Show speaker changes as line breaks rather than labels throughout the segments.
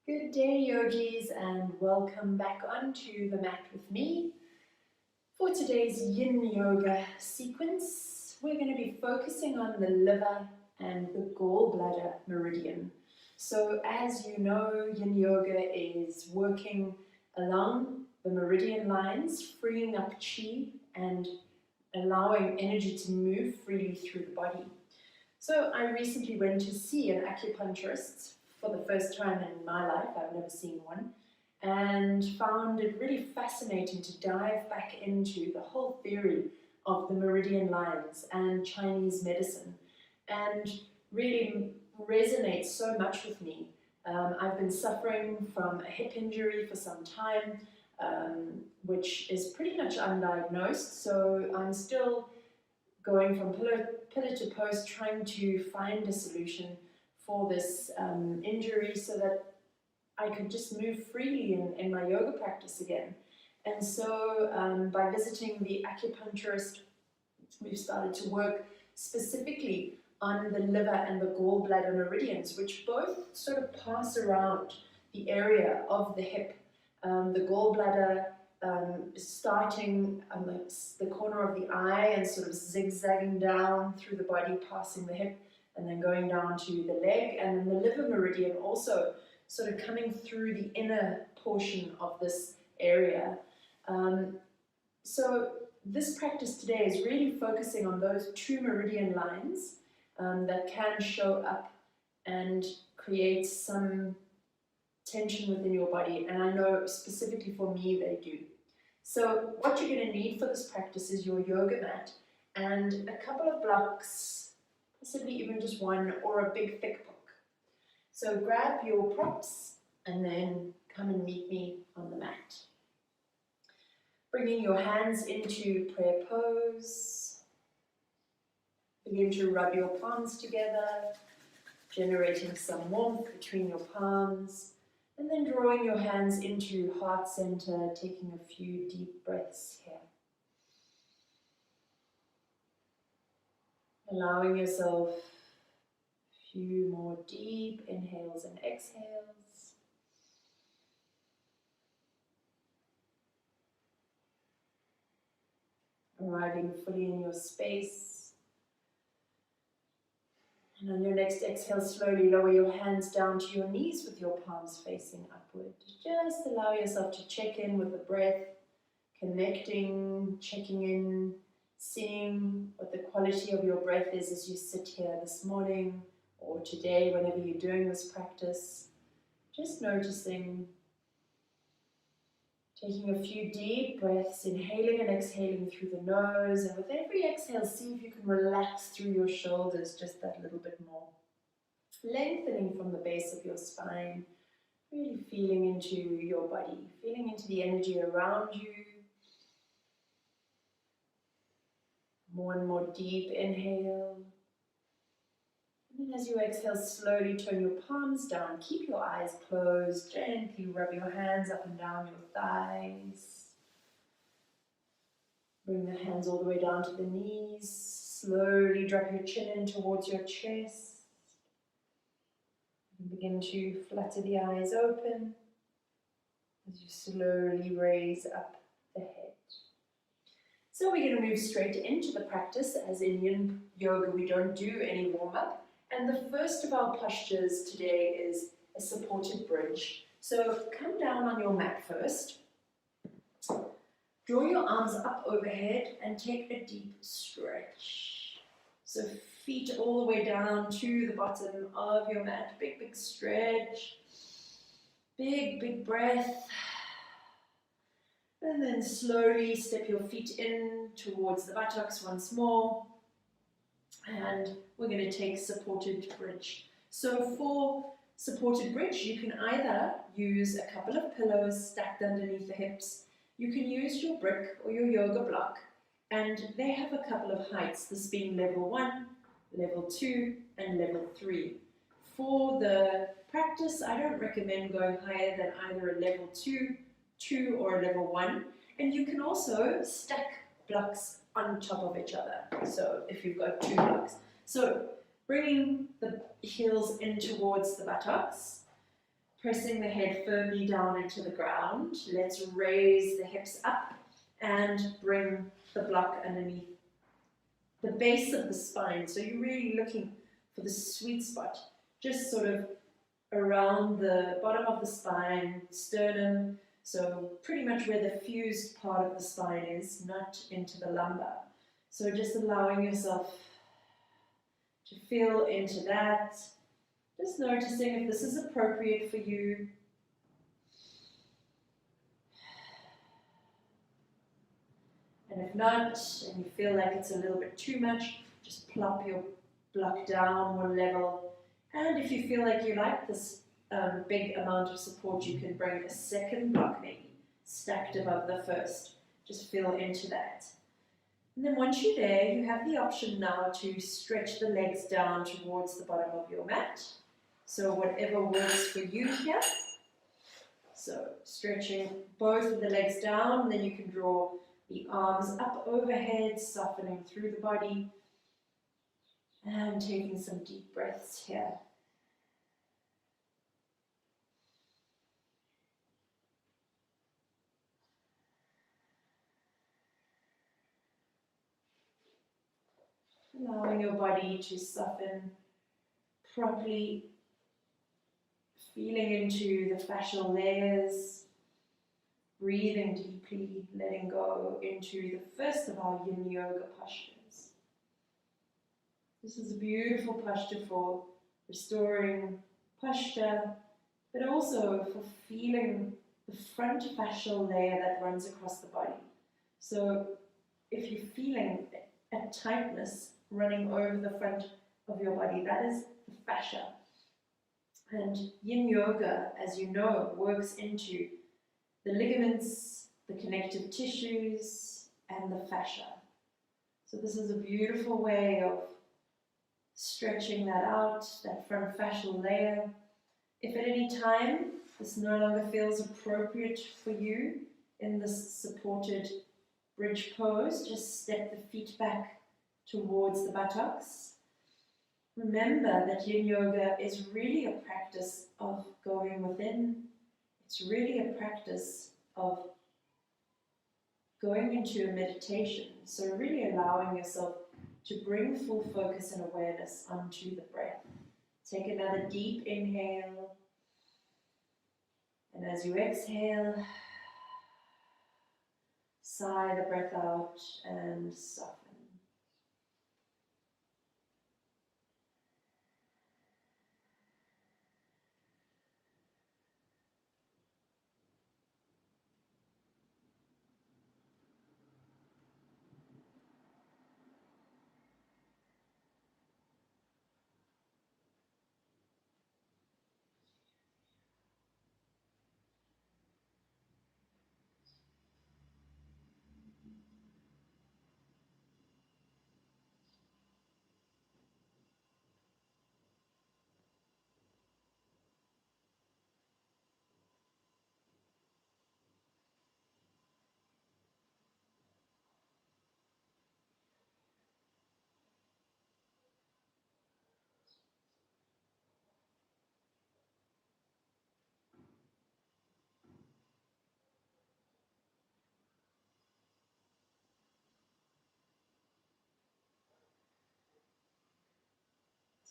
Good day, yogis, and welcome back onto the mat with me. For today's yin yoga sequence, we're going to be focusing on the liver and the gallbladder meridian. So as you know, yin yoga is working along the meridian lines, freeing up chi and allowing energy to move freely through the body. So I recently went to see an acupuncturist for the first time in my life. I've never seen one, and found it really fascinating to dive back into the whole theory of the meridian lines and Chinese medicine, and really resonates so much with me. I've been suffering from a hip injury for some time, which is pretty much undiagnosed, so I'm still going from pillar to post, trying to find a solution for this injury so that I could just move freely in my yoga practice again. And so by visiting the acupuncturist, we've started to work specifically on the liver and the gallbladder meridians, which both sort of pass around the area of the hip. The gallbladder starting on the corner of the eye and sort of zigzagging down through the body, passing the hip, and then going down to the leg, and then the liver meridian also sort of coming through the inner portion of this area. So this practice today is really focusing on those two meridian lines that can show up and create some tension within your body, and I know specifically for me they do. So what you're going to need for this practice is your yoga mat and a couple of blocks, possibly even just one, or a big thick book. So grab your props and then come and meet me on the mat. Bringing your hands into prayer pose. Begin to rub your palms together, generating some warmth between your palms, and then drawing your hands into heart center, taking a few deep breaths here. Allowing yourself a few more deep inhales and exhales. Arriving fully in your space. And on your next exhale, slowly lower your hands down to your knees with your palms facing upward. Just allow yourself to check in with the breath, connecting, checking in, seeing what the quality of your breath is as you sit here this morning or today, whenever you're doing this practice. Just noticing, taking a few deep breaths, inhaling and exhaling through the nose, and with every exhale, see if you can relax through your shoulders just that little bit more. Lengthening from the base of your spine, really feeling into your body, feeling into the energy around you. More and more deep inhale. And then as you exhale, slowly turn your palms down. Keep your eyes closed. Gently rub your hands up and down your thighs. Bring the hands all the way down to the knees. Slowly drop your chin in towards your chest. And begin to flutter the eyes open as you slowly raise up the head. So we're going to move straight into the practice. As in yin yoga, we don't do any warm-up. And the first of our postures today is a supported bridge. So come down on your mat first. Draw your arms up overhead and take a deep stretch. So feet all the way down to the bottom of your mat. Big, big stretch. Big, big breath. And then slowly step your feet in towards the buttocks once more. And we're going to take supported bridge. So for supported bridge, you can either use a couple of pillows stacked underneath the hips. You can use your brick or your yoga block, and they have a couple of heights, this being level 1, level 2, and level 3. For the practice, I don't recommend going higher than either a level 2, or a level 1, and you can also stack blocks on top of each other, so if you've got 2 blocks. So bringing the heels in towards the buttocks, Pressing the head firmly down into the ground. Let's raise the hips up and bring the block underneath the base of the spine. So you're really looking for the sweet spot, just sort of around the bottom of the spine, sternum, so pretty much where the fused part of the spine is, not into the lumbar. So just allowing yourself to feel into that. Just noticing if this is appropriate for you. And if not, and you feel like it's a little bit too much, just plop your block down one level. And if you feel like you like this big amount of support, you can bring a second block maybe stacked above the first. Just feel into that. And then once you're there, you have the option now to stretch the legs down towards the bottom of your mat. So whatever works for you here. So stretching both of the legs down, then you can draw the arms up overhead, softening through the body. And taking some deep breaths here. Allowing your body to soften properly. Feeling into the fascial layers, breathing deeply, letting go into the first of our yin yoga postures. This is a beautiful posture for restoring posture, but also for feeling the front fascial layer that runs across the body. So if you're feeling a tightness running over the front of your body, that is the fascia. And yin yoga, as you know, works into the ligaments, the connective tissues, and the fascia. So this is a beautiful way of stretching that out, that front fascial layer. If at any time this no longer feels appropriate for you in this supported bridge pose, just step the feet back towards the buttocks. Remember that yin yoga is really a practice of going within. It's really a practice of going into a meditation. So really allowing yourself to bring full focus and awareness onto the breath. Take another deep inhale. And as you exhale, sigh the breath out and soften.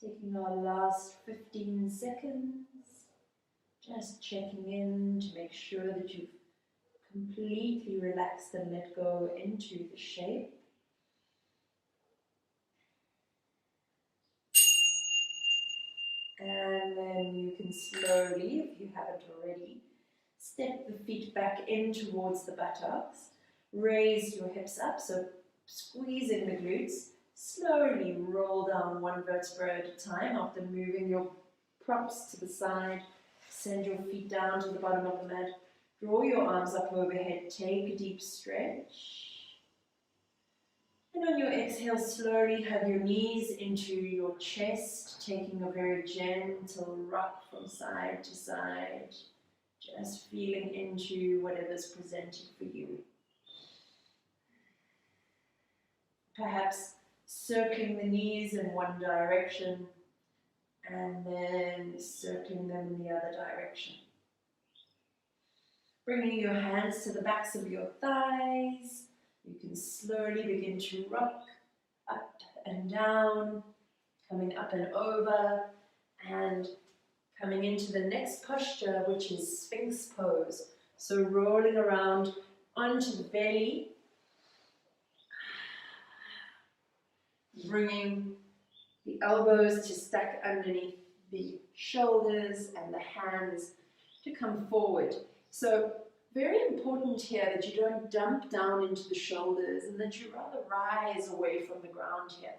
Taking our last 15 seconds, just checking in to make sure that you've completely relaxed and let go into the shape. And then you can slowly, if you haven't already, step the feet back in towards the buttocks. Raise your hips up, so squeezing the glutes. Slowly roll down one vertebra at a time after moving your props to the side. Send your feet down to the bottom of the mat. Draw your arms up overhead. Take a deep stretch. And on your exhale, slowly have your knees into your chest, taking a very gentle rock from side to side. Just feeling into whatever's presented for you. Perhaps circling the knees in one direction and then circling them in the other direction. Bringing your hands to the backs of your thighs, you can slowly begin to rock up and down, coming up and over, and coming into the next posture, which is Sphinx Pose. So rolling around onto the belly, bringing the elbows to stack underneath the shoulders and the hands to come forward. So very important here that you don't dump down into the shoulders and that you rather rise away from the ground here.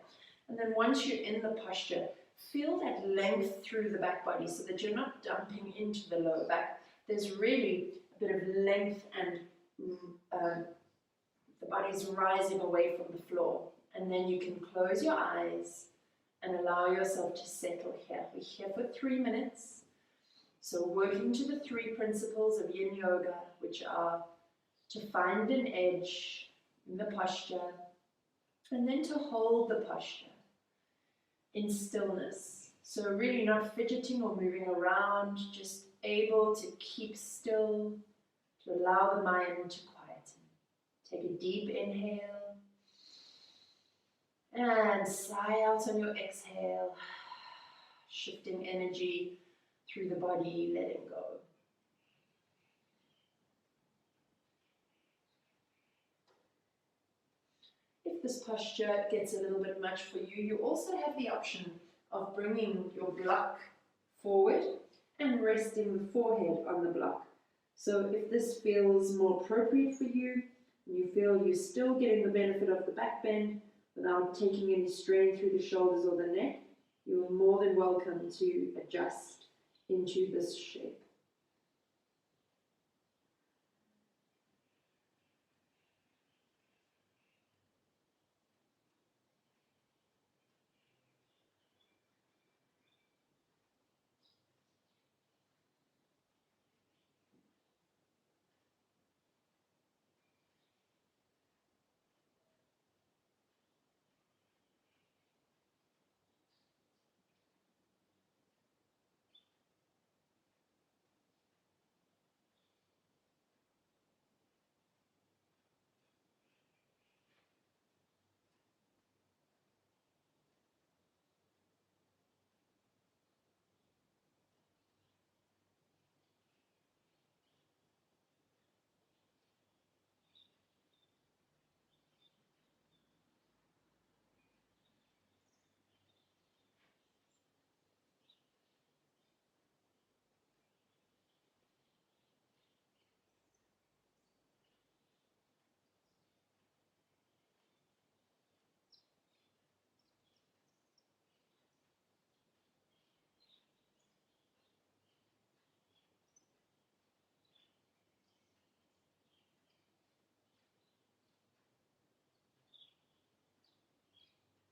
And then once you're in the posture, feel that length through the back body so that you're not dumping into the lower back. There's really a bit of length and the body's rising away from the floor. And then you can close your eyes and allow yourself to settle here. We're here for 3 minutes. So working to the 3 principles of Yin Yoga, which are to find an edge in the posture, and then to hold the posture in stillness. So really not fidgeting or moving around, just able to keep still, to allow the mind to quieten. Take a deep inhale and sigh out on your exhale, shifting energy through the body, letting go. If this posture gets a little bit much for you, you also have the option of bringing your block forward and resting the forehead on the block. So if this feels more appropriate for you, and you feel you're still getting the benefit of the back bend without taking any strain through the shoulders or the neck, you are more than welcome to adjust into this shape.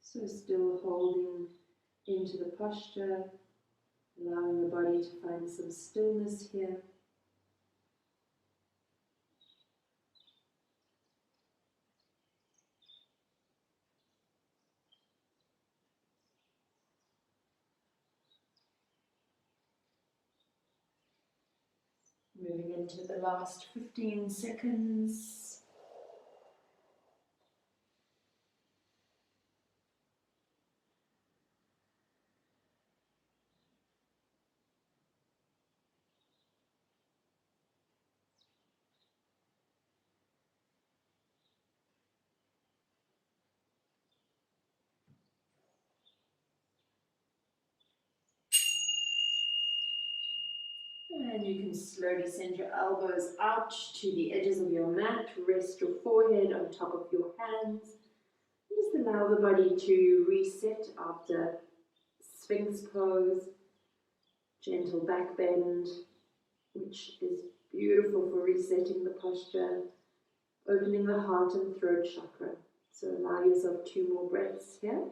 So still holding into the posture, allowing the body to find some stillness here. Moving into the last 15 seconds. And you can slowly send your elbows out to the edges of your mat. Rest your forehead on top of your hands. Just allow the body to reset after Sphinx Pose. Gentle back bend, which is beautiful for resetting the posture. Opening the heart and throat chakra. So allow yourself 2 more breaths here.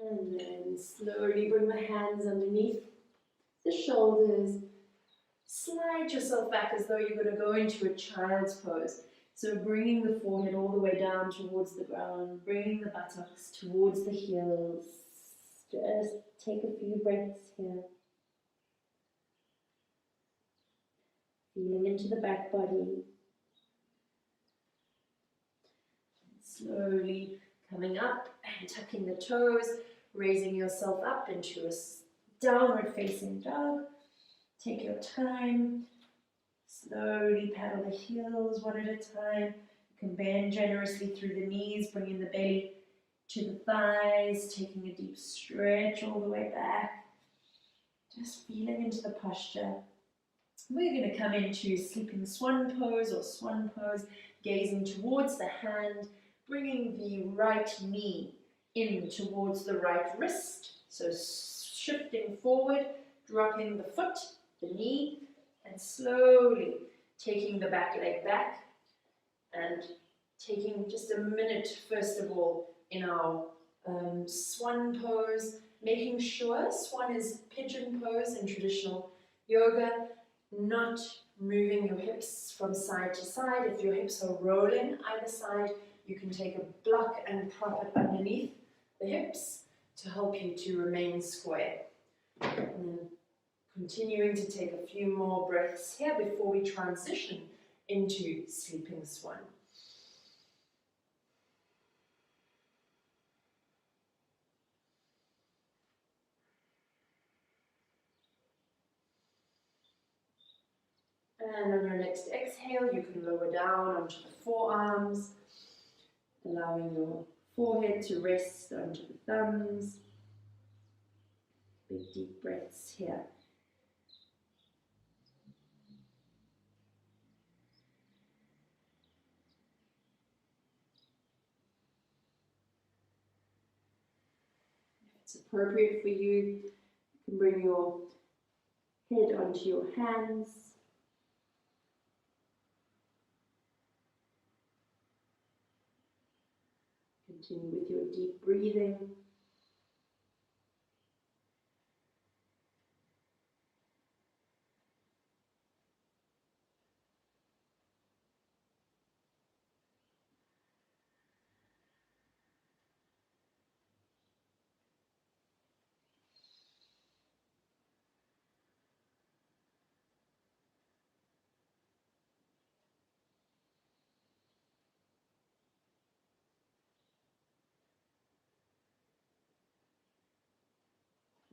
And then slowly bring the hands underneath the shoulders. Slide yourself back as though you're going to go into a child's pose. So bringing the forehead all the way down towards the ground, bringing the buttocks towards the heels. Just take a few breaths here. Feeling into the back body. Slowly coming up and tucking the toes, raising yourself up into a downward facing dog. Take your time. Slowly paddle the heels one at a time. You can bend generously through the knees, bringing the belly to the thighs, taking a deep stretch all the way back. Just feeling into the posture. We're going to come into Sleeping Swan Pose or Swan Pose, gazing towards the hand, bringing the right knee in towards the right wrist. So shifting forward, dropping the foot, the knee, and slowly taking the back leg back and taking just a minute, first of all, in our Swan Pose, making sure Swan is pigeon pose in traditional yoga, not moving your hips from side to side. If your hips are rolling either side, you can take a block and prop it underneath the hips to help you to remain square. And then continuing to take a few more breaths here before we transition into Sleeping Swan. And on your next exhale, you can lower down onto the forearms, allowing your forehead to rest onto the thumbs. Big deep breaths here. If it's appropriate for you, you can bring your head onto your hands. Continue with your deep breathing.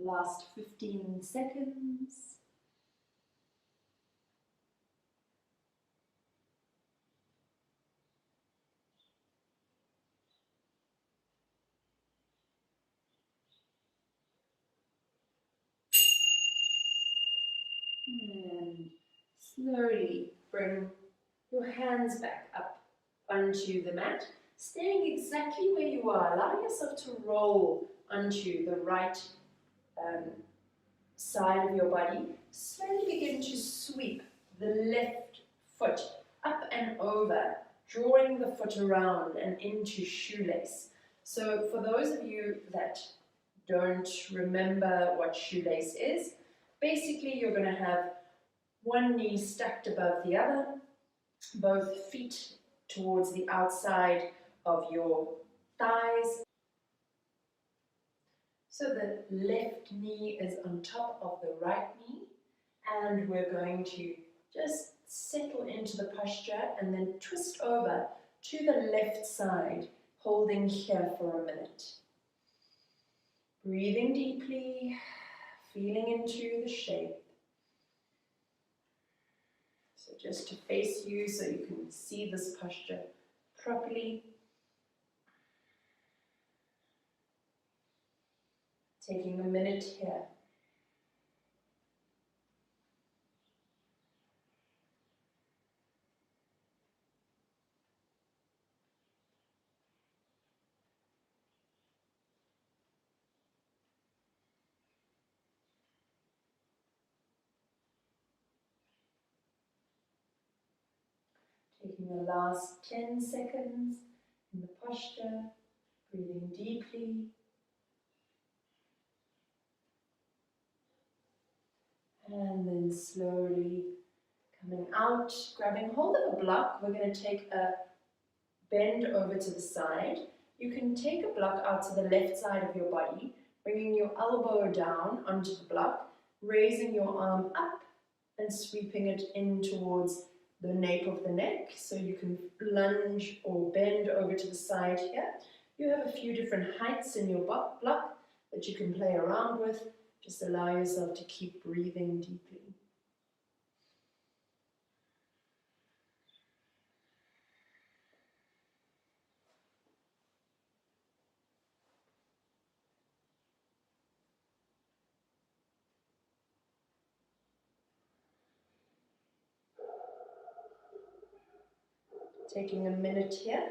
Last 15 seconds. And slowly bring your hands back up onto the mat, staying exactly where you are. Allow yourself to roll onto the right side of your body. Slowly begin to sweep the left foot up and over, drawing the foot around and into shoelace. So for those of you that don't remember what shoelace is, basically you're going to have one knee stacked above the other, both feet towards the outside of your thighs. So the left knee is on top of the right knee, and we're going to just settle into the posture and then twist over to the left side, holding here for a minute. Breathing deeply, feeling into the shape. So just to face you so you can see this posture properly. Taking a minute here. Taking the last 10 seconds in the posture, breathing deeply. And then slowly Coming out, grabbing hold of a block, we're going to take a bend over to the side. You can take a block out to the left side of your body, bringing your elbow down onto the block, raising your arm up and sweeping it in towards the nape of the neck. So you can lunge or bend over to the side here. You have a few different heights in your block that you can play around with. Just allow yourself to keep breathing deeply. Taking a minute here.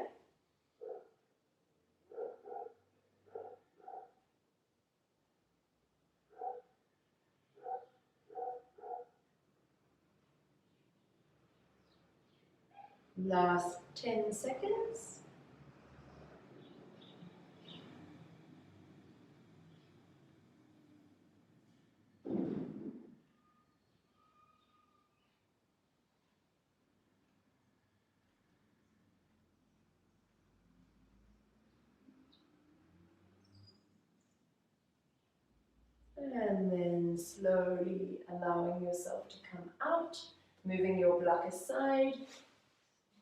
Last 10 seconds. And then slowly allowing yourself to come out, moving your block aside,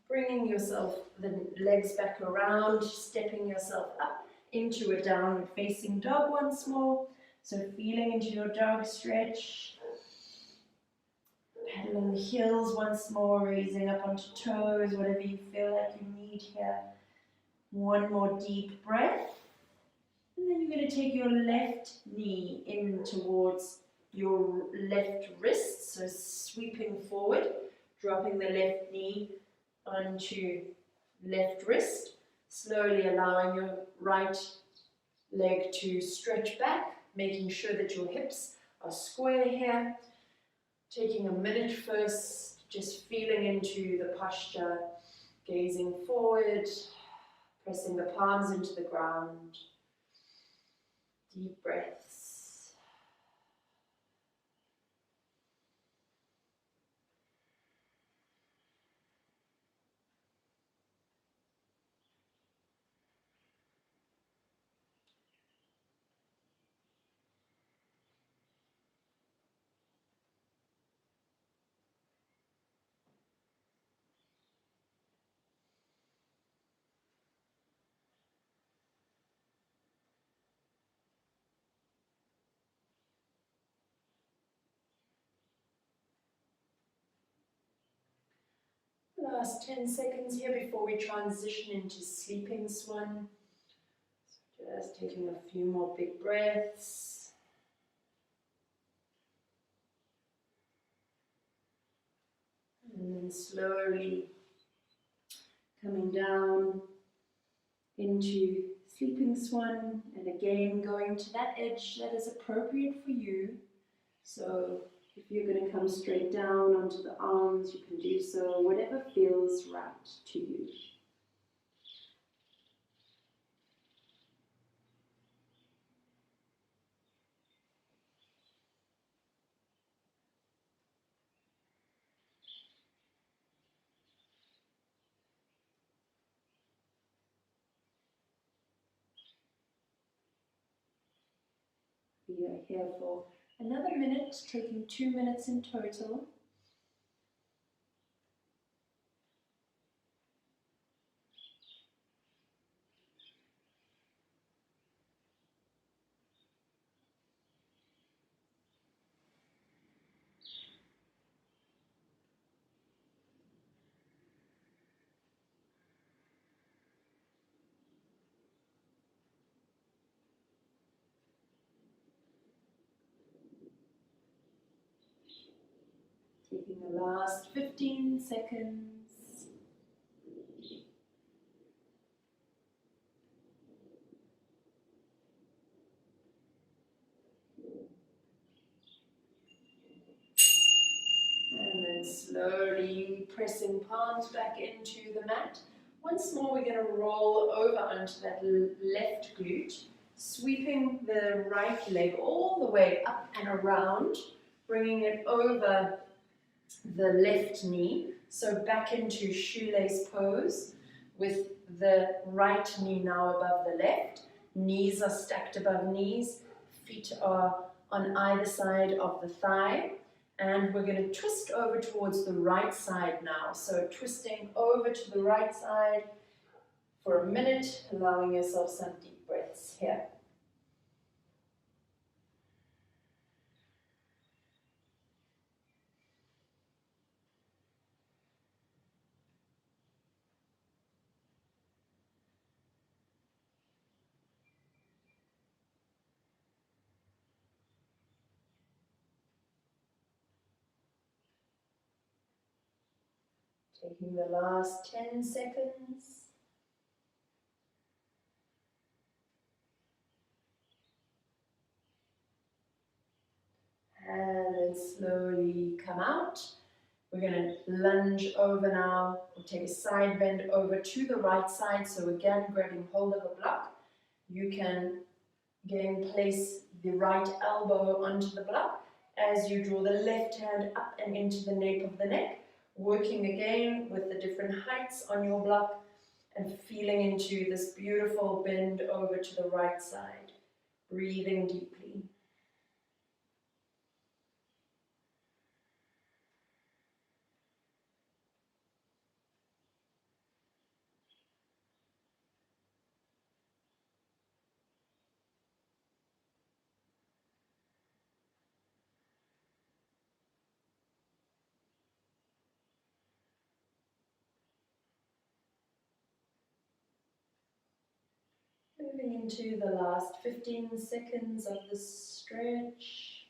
bringing yourself, the legs back around, stepping yourself up into a downward facing dog once more. So feeling into your dog stretch, paddling the heels once more, raising up onto toes, whatever you feel like you need here. One more deep breath. And then you're going to take your left knee in towards your left wrist, so sweeping forward, dropping the left knee onto left wrist, slowly allowing your right leg to stretch back, making sure that your hips are square here. Taking a minute first, just feeling into the posture, gazing forward, pressing the palms into the ground. Deep breaths. Last 10 seconds here before we transition into sleeping swan. So just taking a few more big breaths. And then slowly coming down into sleeping swan, and again going to that edge that is appropriate for you. So if you're going to come straight down onto the arms, you can do so, whatever feels right to you. We are here for another minute, taking 2 minutes in total. Taking the last 15 seconds. And then slowly pressing palms back into the mat. Once more, we're going to roll over onto that left glute, sweeping the right leg all the way up and around, bringing it over the left knee. So back into shoelace pose with the right knee now above the left. Knees are stacked above knees. Feet are on either side of the thigh. And we're going to twist over towards the right side now. So twisting over to the right side for a minute, allowing yourself some deep breaths here. Taking the last 10 seconds. And then slowly come out. We're going to lunge over now. We'll take a side bend over to the right side. So again, grabbing hold of a block. You can again place the right elbow onto the block as you draw the left hand up and into the nape of the neck. Working again with the different heights on your block and feeling into this beautiful bend over to the right side. Breathing deeply. Moving into the last 15 seconds of this stretch.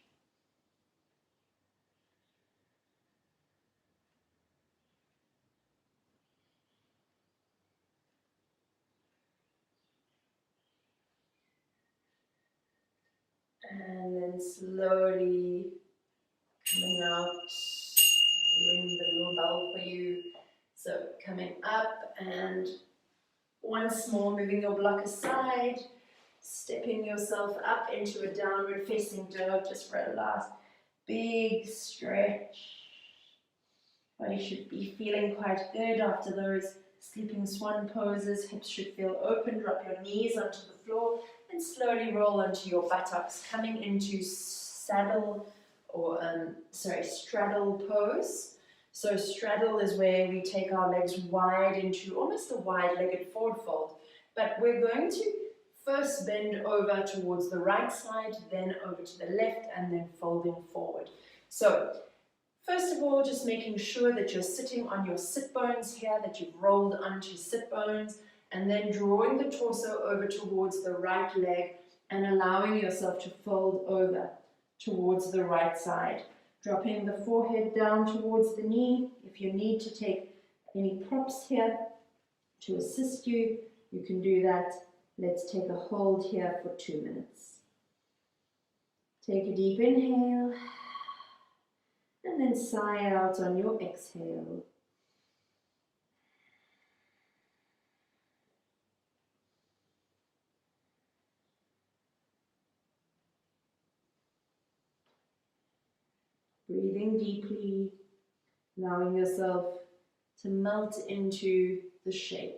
And then slowly coming out. I'll ring the little bell for you. So coming up and once more moving your block aside. Stepping yourself up into a downward facing dog just for a last big stretch. Body should be feeling quite good after those sleeping swan poses. Hips should feel open. Drop your knees onto the floor and slowly roll onto your buttocks, coming into straddle pose. So straddle is where we take our legs wide into almost a wide-legged forward fold. But we're going to first bend over towards the right side, then over to the left, and then folding forward. So first of all, just making sure that you're sitting on your sit bones here, that you've rolled onto sit bones, and then drawing the torso over towards the right leg and allowing yourself to fold over towards the right side. Dropping the forehead down towards the knee. If you need to take any props here to assist you, you can do that. Let's take a hold here for 2 minutes. Take a deep inhale and then sigh out on your exhale. Breathing deeply, allowing yourself to melt into the shape.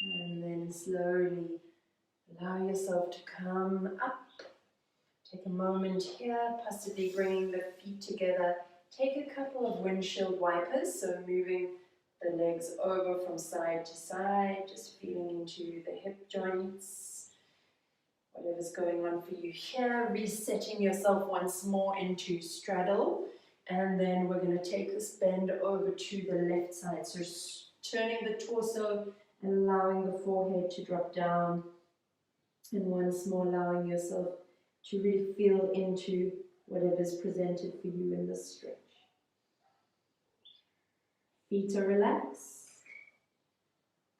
And then slowly allow yourself to come up Take a moment here, possibly bringing the feet together. Take a couple of windshield wipers, so moving the legs over from side to side, just feeling into the hip joints. Whatever's going on for you here, resetting yourself once more into straddle. And then we're going to take this bend over to the left side. So turning the torso and allowing the forehead to drop down. And once more allowing yourself to really feel into whatever's presented for you in this stretch. Feet are relaxed.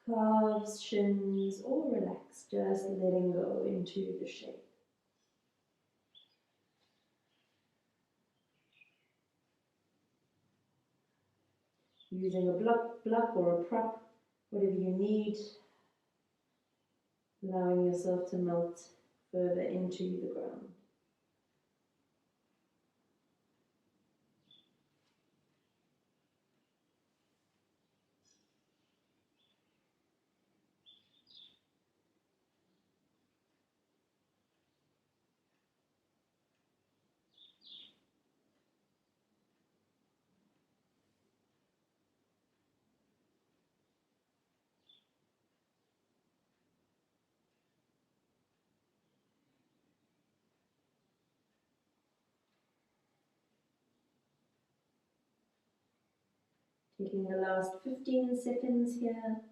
Calves, shins, all relaxed. Just letting go into the shape. Using a block or a prop, whatever you need. Allowing yourself to melt further into the ground. Taking the last 15 seconds here.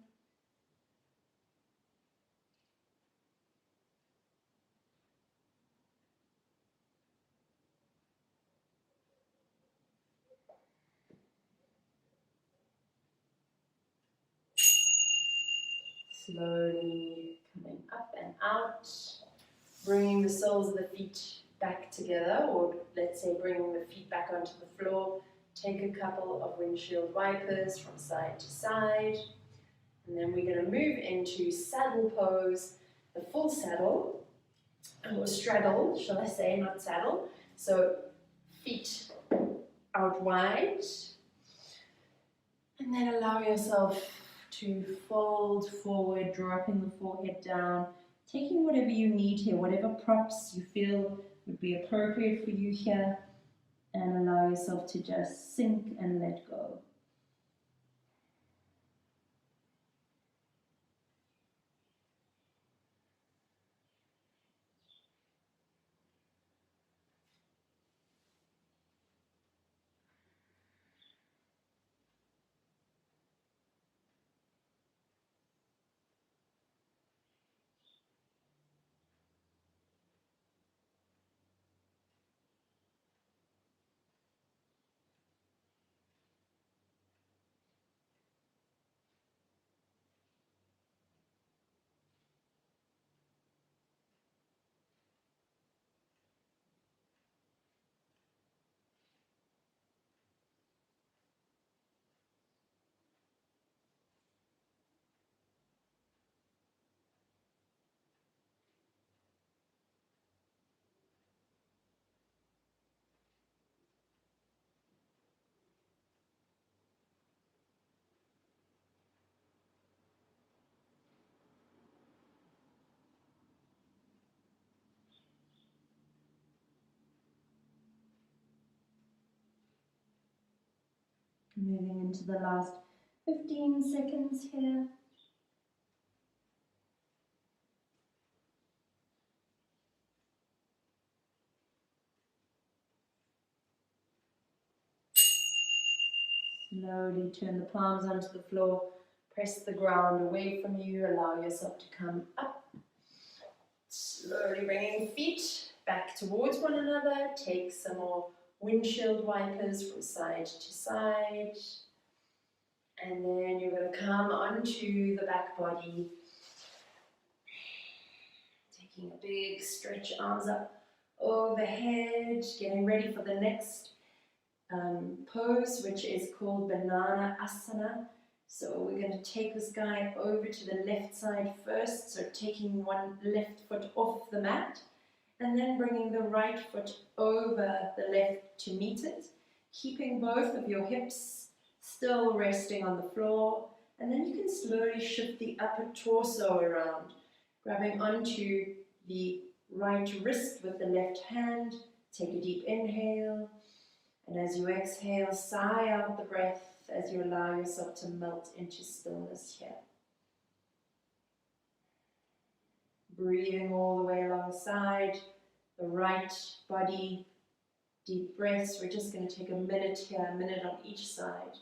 Slowly coming up and out, bringing the soles of the feet back together, or let's say bringing the feet back onto the floor. Take a couple of windshield wipers from side to side, and then we're going to move into saddle pose, the full saddle, or straddle, shall I say, not saddle. So feet out wide, and then allow yourself to fold forward, dropping the forehead down, taking whatever you need here, whatever props you feel would be appropriate for you here, and allow yourself to just sink and let go. Moving into the last 15 seconds here. Slowly turn the palms onto the floor, press the ground away from you, allow yourself to come up. Slowly bringing feet back towards one another, take some more windshield wipers from side to side. And then you're going to come onto the back body. Taking a big stretch, arms up overhead, getting ready for the next pose, which is called Banana Asana. So we're going to take this guy over to the left side first, so taking one left foot off the mat, and then bringing the right foot over the left to meet it, keeping both of your hips still resting on the floor, and then you can slowly shift the upper torso around, grabbing onto the right wrist with the left hand. Take a deep inhale. And as you exhale, sigh out the breath as you allow yourself to melt into stillness here. Breathing all the way alongside the right body. Deep breaths. We're just going to take a minute here, a minute on each side.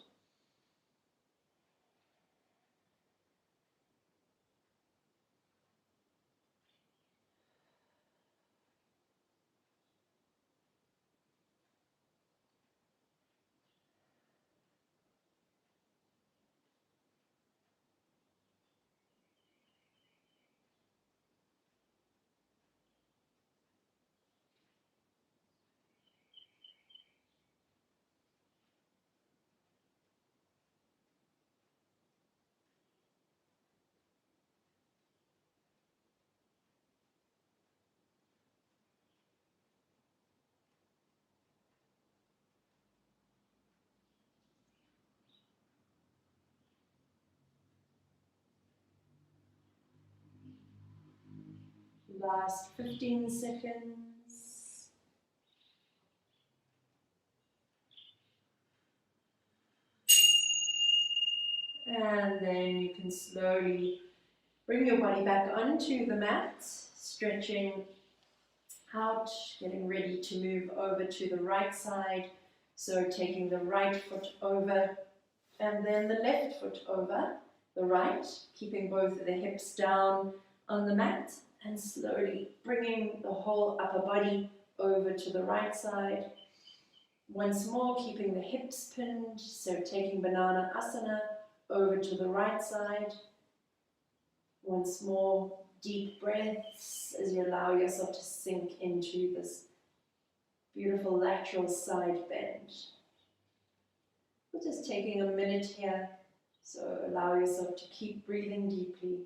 Last 15 seconds. And then you can slowly bring your body back onto the mat, stretching out, getting ready to move over to the right side. So taking the right foot over and then the left foot over the right, keeping both of the hips down on the mat and slowly bringing the whole upper body over to the right side. Once more, keeping the hips pinned, so taking Banana Asana over to the right side. Once more, deep breaths as you allow yourself to sink into this beautiful lateral side bend. We're just taking a minute here, so allow yourself to keep breathing deeply.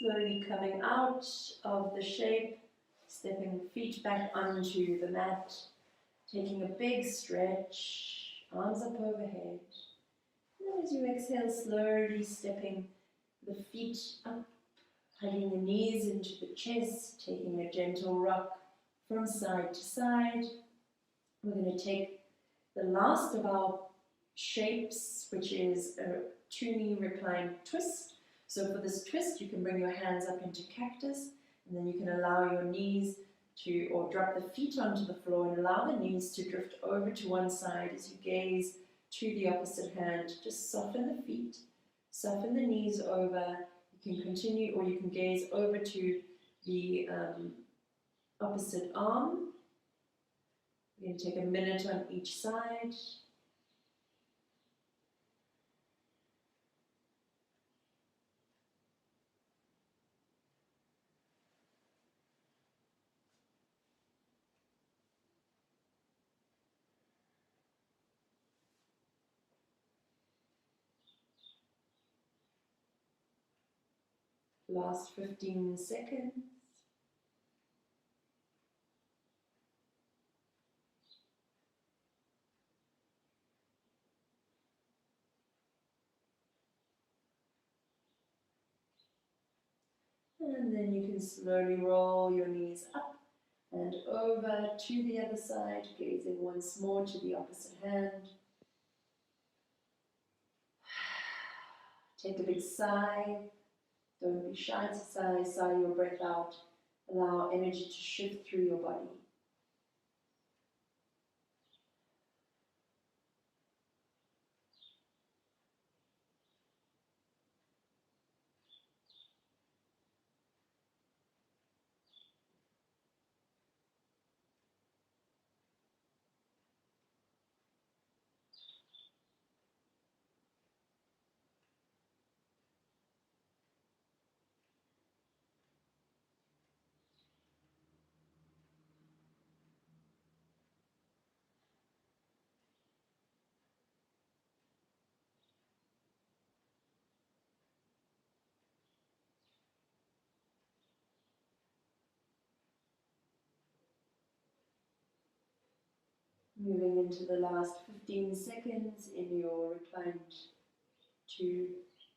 Slowly coming out of the shape, stepping feet back onto the mat, taking a big stretch, arms up overhead. And as you exhale, slowly stepping the feet up, hugging the knees into the chest, taking a gentle rock from side to side. We're going to take the last of our shapes, which is a two-knee recline twist. So for this twist, you can bring your hands up into cactus, and then you can allow your knees to, or drop the feet onto the floor and allow the knees to drift over to one side as you gaze to the opposite hand. Just soften the feet, soften the knees over. You can continue, or you can gaze over to the opposite arm. We're going to take a minute on each side. Last 15 seconds. And then you can slowly roll your knees up and over to the other side, gazing once more to the opposite hand. Take a big sigh. Don't be shy to sigh. Sigh your breath out. Allow energy to shift through your body. Moving into the last 15 seconds in your reclined to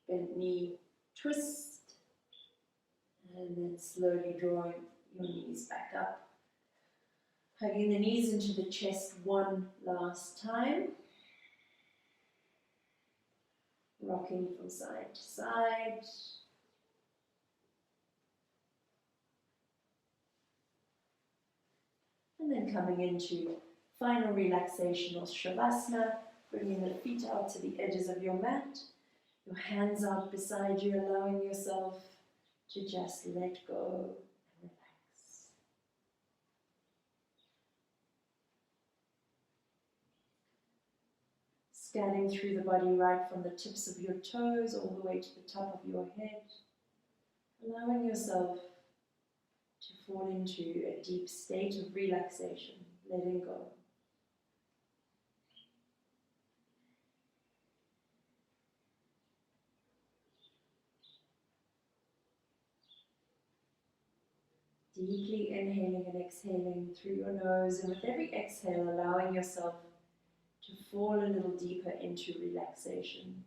bent knee twist, and then slowly drawing your knees back up. Hugging the knees into the chest one last time. Rocking from side to side. And then coming into final relaxation or Sravasana, bringing the feet out to the edges of your mat, your hands out beside you, allowing yourself to just let go and relax. Scanning through the body right from the tips of your toes all the way to the top of your head, allowing yourself to fall into a deep state of relaxation, letting go. Deeply inhaling and exhaling through your nose, and with every exhale allowing yourself to fall a little deeper into relaxation.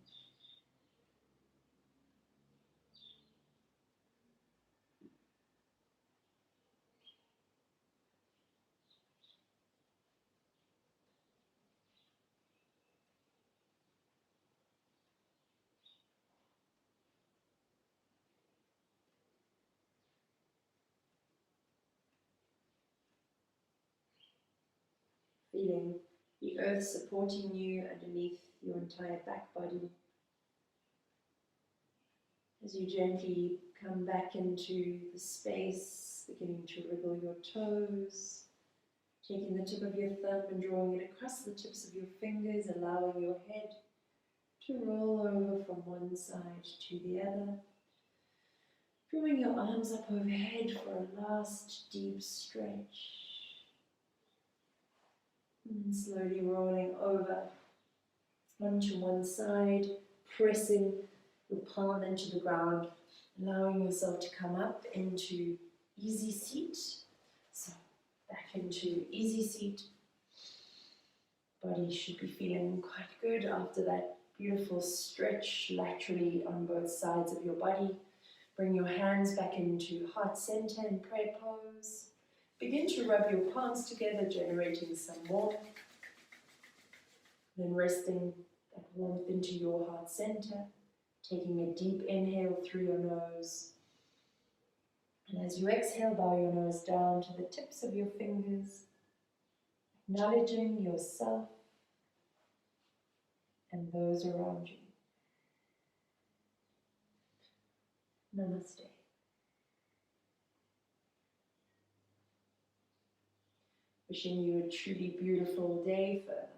Feeling the earth supporting you underneath your entire back body. As you gently come back into the space, beginning to wriggle your toes, taking the tip of your thumb and drawing it across the tips of your fingers, allowing your head to roll over from one side to the other. Drawing your arms up overhead for a last deep stretch. And slowly rolling over onto one side, pressing your palm into the ground, allowing yourself to come up into easy seat. So back into easy seat. Body should be feeling quite good after that beautiful stretch laterally on both sides of your body. Bring your hands back into heart center in prayer pose. Begin to rub your palms together, generating some warmth. Then resting that warmth into your heart center, taking a deep inhale through your nose. And as you exhale, bow your nose down to the tips of your fingers, acknowledging yourself and those around you. Namaste. Wishing you a truly beautiful day further.